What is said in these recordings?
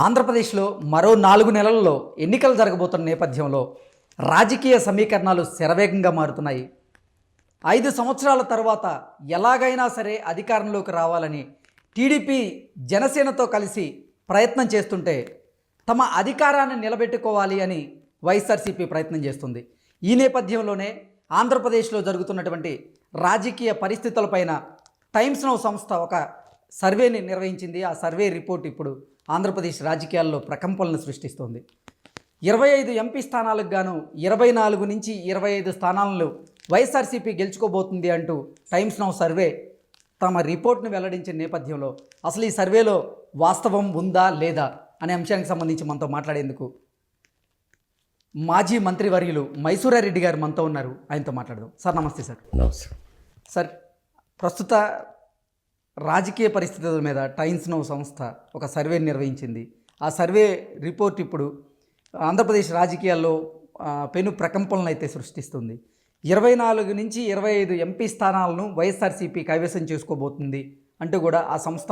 ఆంధ్రప్రదేశ్లో మరో 4 నెలల్లో ఎన్నికలు జరగబోతున్న నేపథ్యంలో రాజకీయ సమీకరణాలు శరవేగంగా మారుతున్నాయి. 5 సంవత్సరాల తర్వాత ఎలాగైనా సరే అధికారంలోకి రావాలని టీడీపీ జనసేనతో కలిసి ప్రయత్నం చేస్తుంటే తమ అధికారాన్ని నిలబెట్టుకోవాలి అని వైఎస్ఆర్సీపీ ప్రయత్నం చేస్తుంది. ఈ నేపథ్యంలోనే ఆంధ్రప్రదేశ్లో జరుగుతున్నటువంటి రాజకీయ పరిస్థితులపైన టైమ్స్ నౌ సంస్థ ఒక సర్వేని నిర్వహించింది. ఆ సర్వే రిపోర్ట్ ఇప్పుడు ఆంధ్రప్రదేశ్ రాజకీయాల్లో ప్రకంపనలు సృష్టిస్తోంది. 25 ఎంపీ స్థానాలకు గాను 24 నుంచి 25 స్థానాలను వైఎస్ఆర్సీపీ గెలుచుకోబోతుంది అంటూ టైమ్స్ నౌ సర్వే తమ రిపోర్ట్ను వెల్లడించిన నేపథ్యంలో అసలు ఈ సర్వేలో వాస్తవం ఉందా లేదా అనే అంశానికి సంబంధించి మనతో మాట్లాడేందుకు మాజీ మంత్రివర్యులు మైసూరారెడ్డి గారు మనతో ఉన్నారు. ఆయనతో మాట్లాడదాం. సార్ నమస్తే. సార్ నమస్తే. సార్, ప్రస్తుత రాజకీయ పరిస్థితుల మీద టైమ్స్ నౌ సంస్థ ఒక సర్వే నిర్వహించింది. ఆ సర్వే రిపోర్ట్ ఇప్పుడు ఆంధ్రప్రదేశ్ రాజకీయాల్లో పెను ప్రకంపనలు అయితే సృష్టిస్తుంది. 24 నుంచి 25 ఎంపీ స్థానాలను వైఎస్ఆర్సీపీ కైవసం చేసుకోబోతుంది అంటూ కూడా ఆ సంస్థ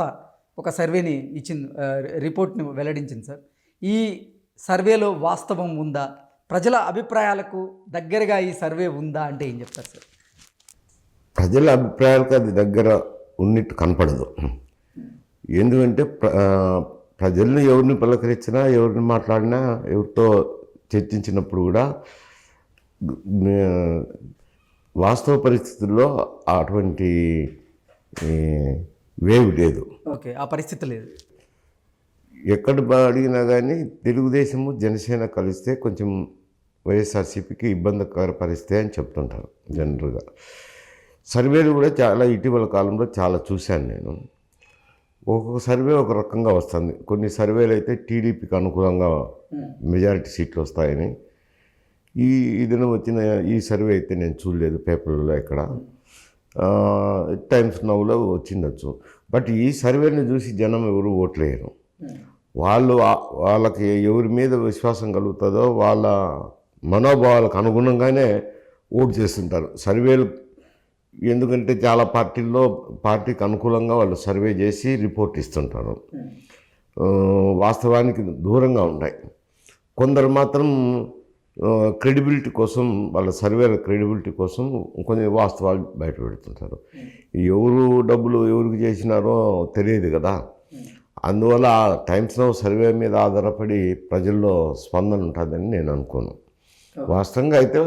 ఒక సర్వేని ఇచ్చింది, రిపోర్ట్ని వెల్లడించింది. సార్, ఈ సర్వేలో వాస్తవం ఉందా? ప్రజల అభిప్రాయాలకు దగ్గరగా ఈ సర్వే ఉందా అంటే ఏం చెప్తారు సార్? ప్రజల అభిప్రాయాలకు అది దగ్గర ఉన్నట్టు కనపడదు. ఎందుకంటే ప్రజలను ఎవరిని పలకరించినా, ఎవరిని మాట్లాడినా, ఎవరితో చర్చించినప్పుడు కూడా వాస్తవ పరిస్థితుల్లో అటువంటి వేవ్ లేదు. ఓకే, ఆ పరిస్థితి లేదు. ఎక్కడ అడిగినా కానీ తెలుగుదేశము జనసేన కలిస్తే కొంచెం వైఎస్ఆర్సీపీకి ఇబ్బందికర పరిస్థితి అని చెప్తుంటారు జనరల్గా. సర్వేలు కూడా చాలా ఇటీవల కాలంలో చాలా చూశాను నేను. ఒక్కొక్క సర్వే ఒక రకంగా వస్తుంది. కొన్ని సర్వేలు అయితే టీడీపీకి అనుకూలంగా మెజారిటీ సీట్లు వస్తాయని. ఈ దినం వచ్చిన ఈ సర్వే అయితే నేను చూడలేదు పేపర్లలో ఎక్కడ. టైమ్స్ నౌలో వచ్చిండొచ్చు. బట్ ఈ సర్వేని చూసి జనం ఎవరు ఓట్లేయరు. వాళ్ళకి ఎవరి మీద విశ్వాసం కలుగుతుందో వాళ్ళ మనోభావాలకు అనుగుణంగానే ఓటు చేస్తుంటారు సర్వేలు. ఎందుకంటే చాలా పార్టీల్లో పార్టీకి అనుకూలంగా వాళ్ళు సర్వే చేసి రిపోర్ట్ ఇస్తుంటారు. వాస్తవానికి దూరంగా ఉంటాయి. కొందరు మాత్రం క్రెడిబిలిటీ కోసం, వాళ్ళ సర్వేల క్రెడిబిలిటీ కోసం కొన్ని వాస్తవాలు బయట పెడుతుంటారు. ఎవరు డబ్బులు ఎవరికి చేసినారో తెలియదు కదా. అందువల్ల టైమ్స్ నౌ సర్వే మీద ఆధారపడి ప్రజల్లో స్పందన ఉంటుందని నేను అనుకోను. వాస్తవంగా అయితే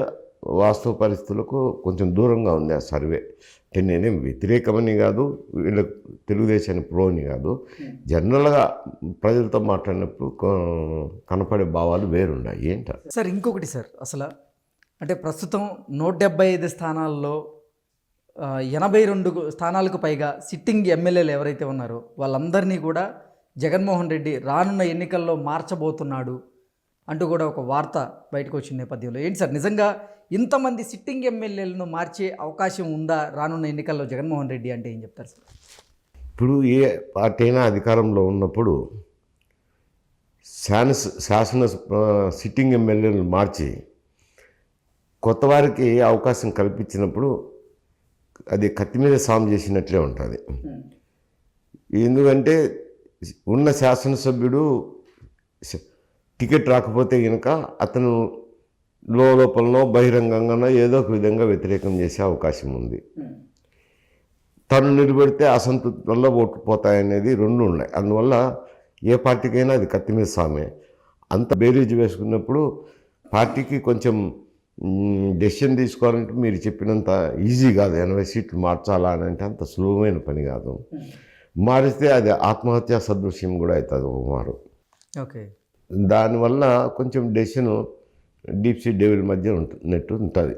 వాస్తవ పరిస్థితులకు కొంచెం దూరంగా ఉంది ఆ సర్వే. అంటే నేనేం వ్యతిరేకమని కాదు, వీళ్ళకి తెలుగుదేశాన్ని ప్రోని కాదు. జనరల్గా ప్రజలతో మాట్లాడినప్పుడు కనపడే భావాలు వేరున్నాయి. ఏంట సార్, ఇంకొకటి సార్, అసలు అంటే ప్రస్తుతం 175 స్థానాల్లో 82 స్థానాలకు పైగా సిట్టింగ్ ఎమ్మెల్యేలు ఎవరైతే ఉన్నారో వాళ్ళందరినీ కూడా జగన్మోహన్ రెడ్డి రానున్న ఎన్నికల్లో మార్చబోతున్నాడు అంటూ కూడా ఒక వార్త బయటకు వచ్చిన నేపథ్యంలో ఏంటి సార్, నిజంగా ఇంతమంది సిట్టింగ్ ఎమ్మెల్యేలను మార్చే అవకాశం ఉందా రానున్న ఎన్నికల్లో జగన్మోహన్ రెడ్డి అంటే ఏం చెప్తారు సార్? ఇప్పుడు ఏ పార్టీ అయినా అధికారంలో ఉన్నప్పుడు శాసన సిట్టింగ్ ఎమ్మెల్యేలను మార్చి కొత్త వారికి అవకాశం కల్పించినప్పుడు అది కత్తి మీద సాము చేసినట్లే ఉంటుంది. ఎందుకంటే ఉన్న శాసనసభ్యుడు టికెట్ రాకపోతే కనుక అతను లోపలనో బహిరంగంగానో ఏదో ఒక విధంగా వ్యతిరేకం చేసే అవకాశం ఉంది. తను నిలబెడితే అసంతృప్తి వల్ల ఓట్లు పోతాయనేది రెండు ఉన్నాయి. అందువల్ల ఏ పార్టీకైనా అది కత్తి మీద సామే. అంత బేరీజ్ వేసుకున్నప్పుడు పార్టీకి కొంచెం డెసిషన్ తీసుకోవాలంటే మీరు చెప్పినంత ఈజీ కాదు. 80 సీట్లు మార్చాలా అని అంటే అంత సులభమైన పని కాదు. మారిస్తే అది ఆత్మహత్యా సదృశ్యం కూడా అవుతుంది మారు. ఓకే, దానివల్ల కొంచెం డెసిషన్ డీప్ సీ డెవిల్ మధ్య ఉన్నట్టు ఉంటుంది.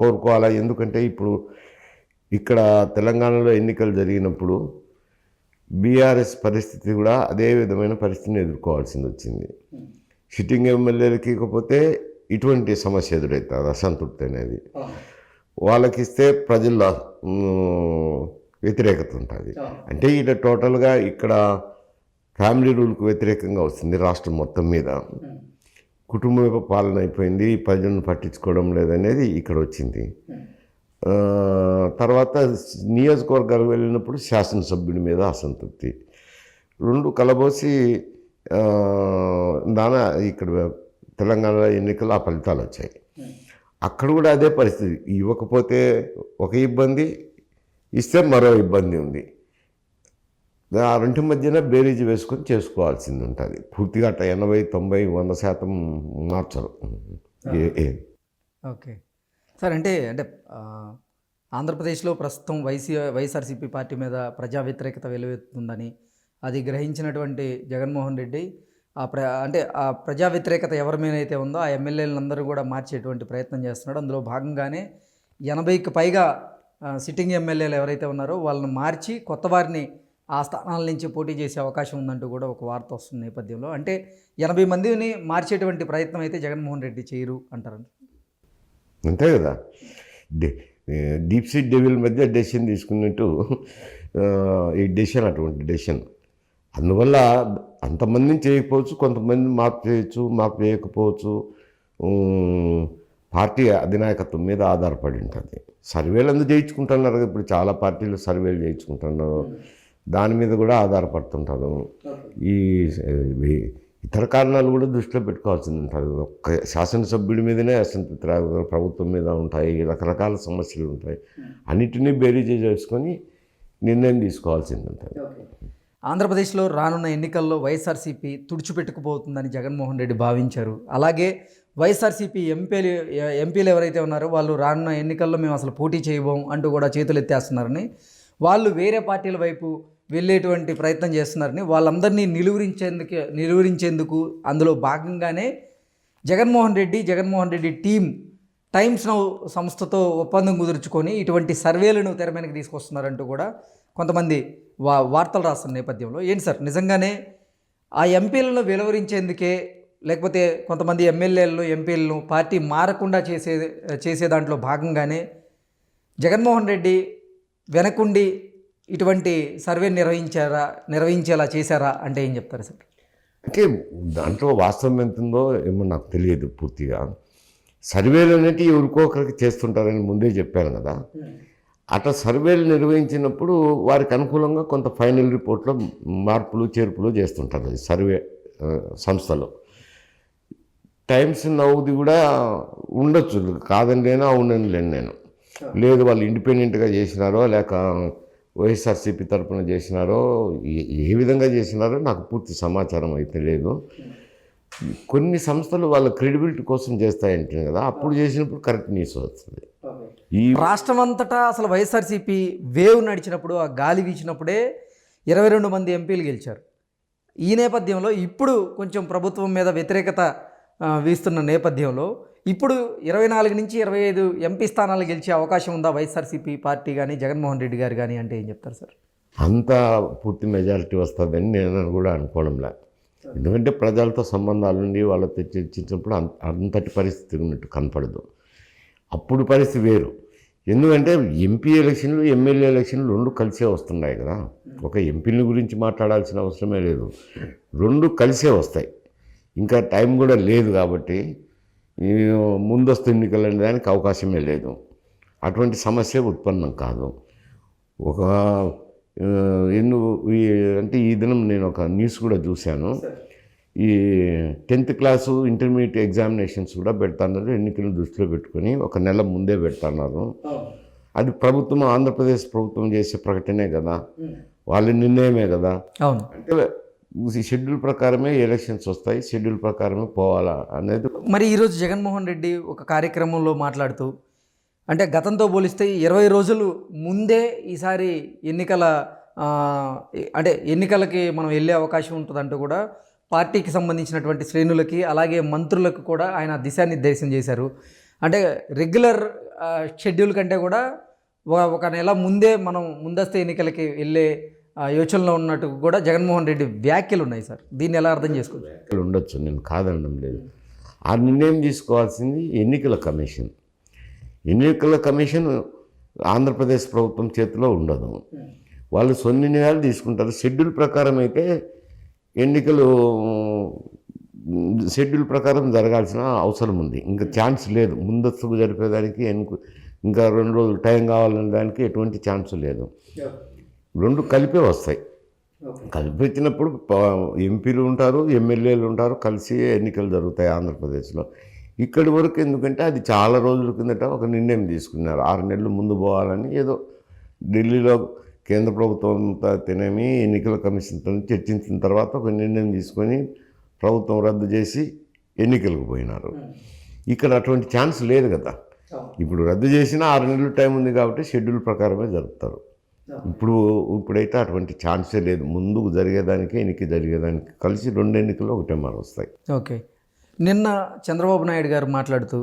కోరుకోవాలా. ఎందుకంటే ఇప్పుడు ఇక్కడ తెలంగాణలో ఎన్నికలు జరిగినప్పుడు బీఆర్ఎస్ పరిస్థితి కూడా అదే విధమైన పరిస్థితిని ఎదుర్కోవాల్సింది వచ్చింది. సిట్టింగ్ ఎమ్మెల్యేలకి ఇకపోతే ఇటువంటి సమస్య ఎదురవుతుంది, అసంతృప్తి అనేది. వాళ్ళకి ఇస్తే ప్రజల్లో వ్యతిరేకత ఉంటుంది. అంటే ఇక్కడ టోటల్గా ఇక్కడ ఫ్యామిలీ రూల్కు వ్యతిరేకంగా వస్తుంది రాష్ట్రం మొత్తం మీద. కుటుంబ పాలన అయిపోయింది, ప్రజలను పట్టించుకోవడం లేదనేది ఇక్కడ వచ్చింది. తర్వాత నియోజకవర్గాలకు వెళ్ళినప్పుడు శాసనసభ్యుడి మీద అసంతృప్తి. రెండు కలబోసి ఆ, దాని ఇక్కడ తెలంగాణలో ఎన్నికలు ఆ ఫలితాలు వచ్చాయి. అక్కడ కూడా అదే పరిస్థితి. ఇవ్వకపోతే ఒక ఇబ్బంది, ఇస్తే మరో ఇబ్బంది ఉంది. ఆ రెంటి మధ్యన బేరీజ్ వేసుకొని చేసుకోవాల్సింది ఉంటుంది. పూర్తిగా అట్లా 80, 90, 100% మార్చరు. ఓకే సార్, అంటే అంటే ఆ, ఆంధ్రప్రదేశ్లో ప్రస్తుతం వైఎస్ఆర్సీపీ పార్టీ మీద ప్రజా వ్యతిరేకత వెలువెత్తుందని అది గ్రహించినటువంటి జగన్మోహన్ రెడ్డి అంటే ఆ ప్రజా వ్యతిరేకత ఎవరి మీద అయితే ఉందో ఆ ఎమ్మెల్యేలందరూ కూడా మార్చేటువంటి ప్రయత్నం చేస్తున్నాడు. అందులో భాగంగానే 80కి పైగా సిట్టింగ్ ఎమ్మెల్యేలు ఎవరైతే ఉన్నారో వాళ్ళని మార్చి కొత్త వారిని ఆ స్థానాల నుంచి పోటీ చేసే అవకాశం ఉందంటూ కూడా ఒక వార్త వస్తున్న నేపథ్యంలో, అంటే 80 మందిని మార్చేటువంటి ప్రయత్నం అయితే జగన్మోహన్ రెడ్డి చేయరు అంటారండి. అంతే కదా. డీప్ సీట్ డెవిల్ మధ్య డెసిషన్ తీసుకున్నట్టు ఈ డెసిషన్ అటువంటి డెసిషన్. అందువల్ల అంతమందిని చేయకపోవచ్చు, కొంతమంది మార్పు చేయొచ్చు, మార్పు చేయకపోవచ్చు. పార్టీ అధినాయకత్వం మీద ఆధారపడి ఉంటుంది. సర్వేలు అందరూ చేయించుకుంటున్నారు కదా, ఇప్పుడు చాలా పార్టీలు సర్వేలు చేయించుకుంటున్నారు, దాని మీద కూడా ఆధారపడుతుంటారు. ఈ ఇతర కారణాలు కూడా దృష్టిలో పెట్టుకోవాల్సింది ఉంటుంది. ఒక్క శాసనసభ్యుడి మీదనే అసంతృప్తి రాదు, ప్రభుత్వం మీద ఉంటాయి, రకరకాల సమస్యలు ఉంటాయి. అన్నిటినీ బేరీజ్ చేసుకొని నిర్ణయం తీసుకోవాల్సింది ఉంటుంది. ఆంధ్రప్రదేశ్లో రానున్న ఎన్నికల్లో వైఎస్ఆర్సీపీ తుడిచిపెట్టుకుపోతుందని జగన్మోహన్ రెడ్డి భావించారు. అలాగే వైఎస్ఆర్సీపీ ఎంపీలు ఎవరైతే ఉన్నారో వాళ్ళు రానున్న ఎన్నికల్లో మేము అసలు పోటీ చేయబోం అంటూ కూడా చేతులు ఎత్తేస్తున్నారని, వాళ్ళు వేరే పార్టీల వైపు వెళ్ళేటువంటి ప్రయత్నం చేస్తున్నారని, వాళ్ళందరినీ నిలువరించేందుకు అందులో భాగంగానే Jaganmohan Reddy team times now సంస్థతో ఒప్పందం కుదుర్చుకొని ఇటువంటి సర్వేలను తెర మీదకి తీసుకొస్తున్నారంటూ కూడా కొంతమంది వార్తలు రాస్తున్న నేపథ్యంలో, ఏంటి సార్ నిజంగానే ఆ ఎంపీలను వెలువరించేందుకే, లేకపోతే కొంతమంది ఎంపీలను పార్టీ మారకుండా చేసే దాంట్లో భాగంగానే జగన్మోహన్ రెడ్డి వెనకుండి ఇటువంటి సర్వే నిర్వహించేలా చేశారా అంటే ఏం చెప్తారు సార్? అంటే దాంట్లో వాస్తవం ఎంత ఉందో ఏమో నాకు తెలియదు పూర్తిగా. సర్వేలు అనేవి ఎవరికో ఒకరికి చేస్తుంటారని ముందే చెప్పాను కదా. అట్లా సర్వేలు నిర్వహించినప్పుడు వారికి అనుకూలంగా కొంత ఫైనల్ రిపోర్ట్లో మార్పులు చేర్పులు చేస్తుంటారు సర్వే సంస్థలో. టైమ్స్ నవ్వుది కూడా ఉండొచ్చు, కాదని లేనా అవునని లేను నేను. లేదు వాళ్ళు ఇండిపెండెంట్గా చేసినారో లేక వైఎస్ఆర్సీపీ తరఫున చేసినారో, ఏ విధంగా చేసినారో నాకు పూర్తి సమాచారం అయితే లేదు. కొన్ని సంస్థలు వాళ్ళ క్రెడిబిలిటీ కోసం చేస్తాయంటే కదా, అప్పుడు చేసినప్పుడు కరెక్ట్ న్యూస్ వస్తుంది. ఈ రాష్ట్రం అంతటా అసలు వైఎస్ఆర్సీపీ వేవ్ నడిచినప్పుడు, ఆ గాలి వీచినప్పుడే 22 మంది ఎంపీలు గెలిచారు. ఈ నేపథ్యంలో ఇప్పుడు కొంచెం ప్రభుత్వం మీద వ్యతిరేకత వీస్తున్న నేపథ్యంలో ఇప్పుడు 24 నుంచి 25 ఎంపీ స్థానాలు గెలిచే అవకాశం ఉందా వైఎస్ఆర్సీపీ పార్టీ కానీ జగన్మోహన్ రెడ్డి గారు కానీ అంటే ఏం చెప్తారు సార్? అంత పూర్తి మెజారిటీ వస్తుందని నేను కూడా అనుకోవడంలే. ఎందుకంటే ప్రజలతో సంబంధాలు ఉండి వాళ్ళతో చర్చించినప్పుడు అంతటి పరిస్థితి ఉన్నట్టు కనపడదు. అప్పుడు పరిస్థితి వేరు. ఎందుకంటే ఎంపీ ఎలక్షన్లు, ఎమ్మెల్యే ఎలక్షన్లు రెండు కలిసే వస్తున్నాయి కదా. ఒక ఎంపీల గురించి మాట్లాడాల్సిన అవసరమే లేదు, రెండు కలిసే వస్తాయి. ఇంకా టైం కూడా లేదు కాబట్టి ముందస్తు ఎన్నికలు అనే దానికి అవకాశమే లేదు. అటువంటి సమస్య ఉత్పన్నం కాదు. ఒక అంటే ఈ దినం నేను ఒక న్యూస్ కూడా చూశాను. ఈ 10th క్లాసు ఇంటర్మీడియట్ ఎగ్జామినేషన్స్ కూడా పెడతాన్నారు, ఎన్నికలను దృష్టిలో పెట్టుకొని 1 నెల ముందే పెడతాన్నారు. అది ప్రభుత్వం, ఆంధ్రప్రదేశ్ ప్రభుత్వం చేసే ప్రకటనే కదా, వాళ్ళ నిర్ణయమే కదా. అంటే షెడ్యూల్ ప్రకారమే ఎలక్షన్స్ వస్తాయి, షెడ్యూల్ ప్రకారమే పోవాలా అనేది. మరి ఈరోజు జగన్మోహన్ రెడ్డి ఒక కార్యక్రమంలో మాట్లాడుతూ, అంటే గతంతో పోలిస్తే 20 రోజులు ముందే ఈసారి ఎన్నికలకి మనం వెళ్ళే అవకాశం ఉంటుందంటూ కూడా పార్టీకి సంబంధించినటువంటి శ్రేణులకి అలాగే మంత్రులకు కూడా ఆయన దిశానిర్దేశం చేశారు. అంటే రెగ్యులర్ షెడ్యూల్ కంటే కూడా 1 నెల ముందే మనం ముందస్తు ఎన్నికలకి వెళ్ళే యోచనలో ఉన్నట్టు కూడా జగన్మోహన్ రెడ్డి వ్యాఖ్యలు ఉన్నాయి సార్. దీన్ని ఎలా అర్థం చేసుకోవచ్చు? ఉండొచ్చు, నేను కాదనడం లేదు. ఆ నిర్ణయం తీసుకోవాల్సింది ఎన్నికల కమిషన్. ఎన్నికల కమిషన్ ఆంధ్రప్రదేశ్ ప్రభుత్వం చేతిలో ఉండదు, వాళ్ళు సొంత నిర్ణయాలు తీసుకుంటారు. షెడ్యూల్ ప్రకారం అయితే ఎన్నికలు షెడ్యూల్ ప్రకారం జరగాల్సిన అవసరం ఉంది. ఇంకా ఛాన్స్ లేదు ముందస్తుకు జరిపేదానికి. ఇంకా 2 రోజులు టైం కావాలనే దానికి ఎటువంటి ఛాన్స్ లేదు. రెండు కలిపే వస్తాయి. కల్పించినప్పుడు ఎంపీలు ఉంటారు, ఎమ్మెల్యేలు ఉంటారు, కలిసి ఎన్నికలు జరుగుతాయి ఆంధ్రప్రదేశ్లో. ఇక్కడి వరకు ఎందుకంటే అది చాలా రోజుల కిందట ఒక నిర్ణయం తీసుకున్నారు, 6 నెలలు ముందు పోవాలని. ఏదో ఢిల్లీలో కేంద్ర ప్రభుత్వంతో తినేమి ఎన్నికల కమిషన్తో చర్చించిన తర్వాత ఒక నిర్ణయం తీసుకొని ప్రభుత్వం రద్దు చేసి ఎన్నికలకు పోయినారు. ఇక్కడ అటువంటి ఛాన్స్ లేదు కదా. ఇప్పుడు రద్దు చేసినా 6 నెలలు టైం ఉంది కాబట్టి షెడ్యూల్ ప్రకారమే జరుపుతారు. ఇప్పుడైతే అటువంటి ఛాన్సే లేదు. ముందుకు జరిగేదానికి ఎన్నిక జరిగేదానికి కలిసి 2 ఎన్నికలు ఒకటే మరి వస్తాయి. ఓకే. నిన్న చంద్రబాబు నాయుడు గారు మాట్లాడుతూ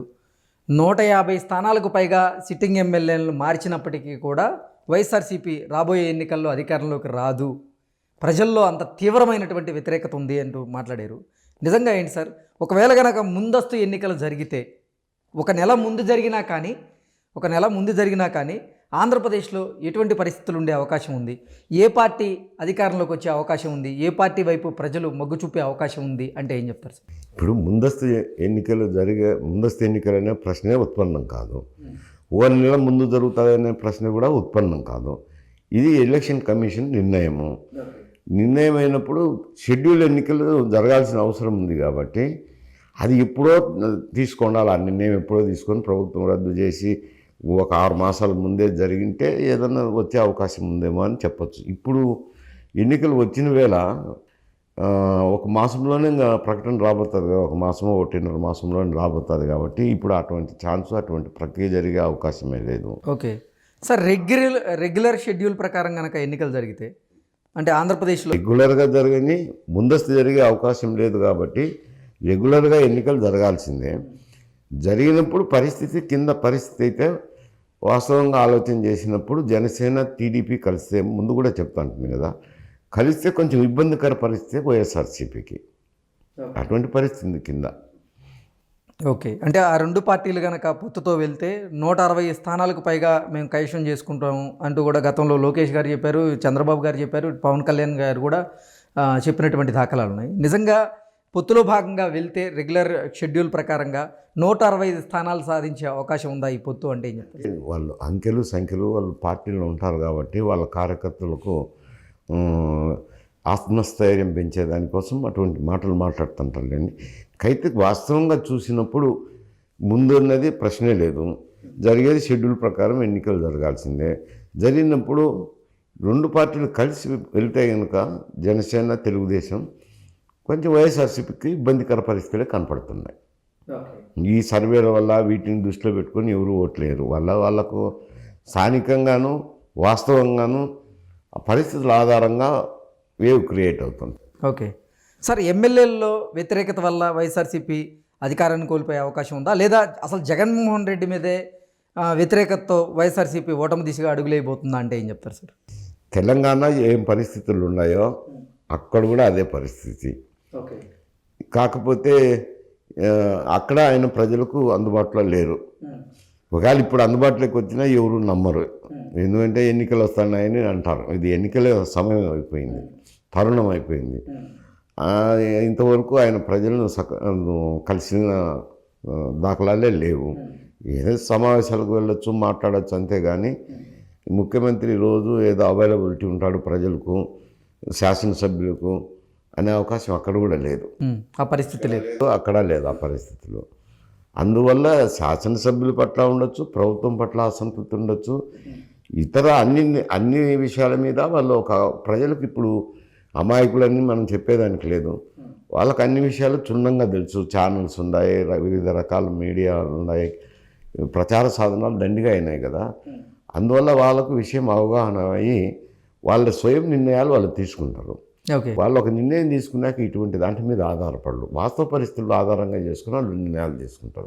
150 స్థానాలకు పైగా సిట్టింగ్ ఎమ్మెల్యేలను మార్చినప్పటికీ కూడా వైఎస్ఆర్సీపీ రాబోయే ఎన్నికల్లో అధికారంలోకి రాదు, ప్రజల్లో అంత తీవ్రమైనటువంటి వ్యతిరేకత ఉంది అంటూ మాట్లాడారు. నిజంగా ఏంటి సార్, ఒకవేళ కనుక ముందస్తు ఎన్నికలు జరిగితే ఒక నెల ముందు జరిగినా కానీ ఆంధ్రప్రదేశ్లో ఎటువంటి పరిస్థితులు ఉండే అవకాశం ఉంది? ఏ పార్టీ అధికారంలోకి వచ్చే అవకాశం ఉంది? ఏ పార్టీ వైపు ప్రజలు మొగ్గు చూపే అవకాశం ఉంది అంటే ఏం చెప్తారు సార్? ఇప్పుడు ముందస్తు ఎన్నికలు అనే ప్రశ్నే ఉత్పన్నం కాదు. 1 నెల ముందు జరుగుతాయనే ప్రశ్న కూడా ఉత్పన్నం కాదు. ఇది ఎలక్షన్ కమిషన్ నిర్ణయం అయినప్పుడు షెడ్యూల్ ఎన్నికలు జరగాల్సిన అవసరం ఉంది కాబట్టి అది ఎప్పుడో తీసుకోండాలి. ఆ నిర్ణయం ఎప్పుడో తీసుకొని ప్రభుత్వం రద్దు చేసి ఒక 6 మాసాల ముందే జరిగింటే ఏదన్నా వచ్చే అవకాశం ఉందేమో అని చెప్పచ్చు. ఇప్పుడు ఎన్నికలు వచ్చిన వేళ ఒక మాసంలోనే ప్రకటన రాబోతుంది కదా, 1 మాసమో 1.5 మాసంలోనే రాబోతుంది కాబట్టి ఇప్పుడు అటువంటి ఛాన్స్, అటువంటి ప్రక్రియ జరిగే అవకాశమే లేదు. ఓకే సార్, రెగ్యులర్ షెడ్యూల్ ప్రకారం కనుక ఎన్నికలు జరిగితే అంటే ఆంధ్రప్రదేశ్లో రెగ్యులర్గా జరగని ముందస్తు జరిగే అవకాశం లేదు కాబట్టి రెగ్యులర్గా ఎన్నికలు జరగాల్సిందే. జరిగినప్పుడు కింద పరిస్థితి అయితే వాస్తవంగా ఆలోచన చేసినప్పుడు జనసేన టీడీపీ కలిస్తే, ముందు కూడా చెప్తాంటుంది కదా, కలిస్తే కొంచెం ఇబ్బందికర పరిస్థితి వైఎస్ఆర్సీపీకి. అటువంటి పరిస్థితి కింద. ఓకే, అంటే ఆ 2 పార్టీలు కనుక పొత్తుతో వెళ్తే 160 స్థానాలకు పైగా మేము కైవసం చేసుకుంటాము అంటూ కూడా గతంలో లోకేష్ గారు చెప్పారు, చంద్రబాబు గారు చెప్పారు, పవన్ కళ్యాణ్ గారు కూడా చెప్పినటువంటి దాఖలాలు ఉన్నాయి. నిజంగా పొత్తులో భాగంగా వెళ్తే రెగ్యులర్ షెడ్యూల్ ప్రకారంగా 165 స్థానాలు సాధించే అవకాశం ఉందా ఈ పొత్తు అంటే ఏం చెప్తారు? వాళ్ళు సంఖ్యలు వాళ్ళు పార్టీలో ఉంటారు కాబట్టి వాళ్ళ కార్యకర్తలకు ఆత్మస్థైర్యం పెంచేదానికోసం అటువంటి మాటలు మాట్లాడుతుంటారులేండి. అయితే వాస్తవంగా చూసినప్పుడు ముందున్నది ప్రశ్నే లేదు. జరిగేది షెడ్యూల్ ప్రకారం ఎన్నికలు జరగాల్సిందే. జరిగినప్పుడు 2 పార్టీలు కలిసి వెళ్తే కనుక జనసేన తెలుగుదేశం కొంచెం వైఎస్ఆర్సీపీకి ఇబ్బందికర పరిస్థితులే కనపడుతున్నాయి. ఈ సర్వేల వల్ల వీటిని దృష్టిలో పెట్టుకొని ఎవరు ఓట్లేరు. వాళ్ళకు స్థానికంగాను వాస్తవంగాను పరిస్థితుల ఆధారంగా వేవ్ క్రియేట్ అవుతుంది. ఓకే సార్, ఎమ్మెల్యేల్లో వ్యతిరేకత వల్ల వైఎస్ఆర్సీపీ అధికారాన్ని కోల్పోయే అవకాశం ఉందా, లేదా అసలు జగన్మోహన్ రెడ్డి మీదే వ్యతిరేకతతో వైఎస్ఆర్సీపీ ఓటమి దిశగా అడుగులేయబోతుందా అంటే ఏం చెప్తారు సార్? తెలంగాణ ఏం పరిస్థితులు ఉన్నాయో అక్కడ కూడా అదే పరిస్థితి. కాకపోతే అక్కడ ఆయన ప్రజలకు అందుబాటులో లేరు. ఒకవేళ ఇప్పుడు అందుబాటులోకి వచ్చినా ఎవరు నమ్మరు. ఎందుకంటే ఎన్నికలు వస్తున్నాయని అంటారు. ఇది ఎన్నికల సమయం అయిపోయింది, తరుణం అయిపోయింది. ఇంతవరకు ఆయన ప్రజలను కలిసిన దాఖలాలే లేవు. ఏదో సమావేశాలకు వెళ్ళొచ్చు, మాట్లాడచ్చు, అంతేగాని ముఖ్యమంత్రి రోజు ఏదో అవైలబిలిటీ ఉంటాడు ప్రజలకు, శాసనసభ్యులకు అనే అవకాశం అక్కడ కూడా లేదు. ఆ పరిస్థితి లేదు, అక్కడ లేదు ఆ పరిస్థితిలో. అందువల్ల శాసనసభ్యుల పట్ల ఉండొచ్చు, ప్రభుత్వం పట్ల అసంతృప్తి ఉండొచ్చు, ఇతర అన్ని విషయాల మీద వాళ్ళు ప్రజలకు ఇప్పుడు అమాయకులన్నీ మనం చెప్పేదానికి లేదు. వాళ్ళకి అన్ని విషయాలు క్షుణ్ణంగా తెలుసు. ఛానల్స్ ఉన్నాయి, వివిధ రకాల మీడియాలు ఉన్నాయి, ప్రచార సాధనాలు దండిగా అయినాయి కదా. అందువల్ల వాళ్ళకు విషయం అవగాహన అయ్యి వాళ్ళ స్వయం నిర్ణయాలు వాళ్ళు తీసుకుంటారు. వాళ్ళు ఒక నిర్ణయం తీసుకున్నాక ఇటువంటి దాంట్ మీద ఆధారపడరు, వాస్తవ పరిస్థితుల్లో ఆధారంగా చేసుకుని వాళ్ళు నిర్ణయాలు తీసుకుంటారు.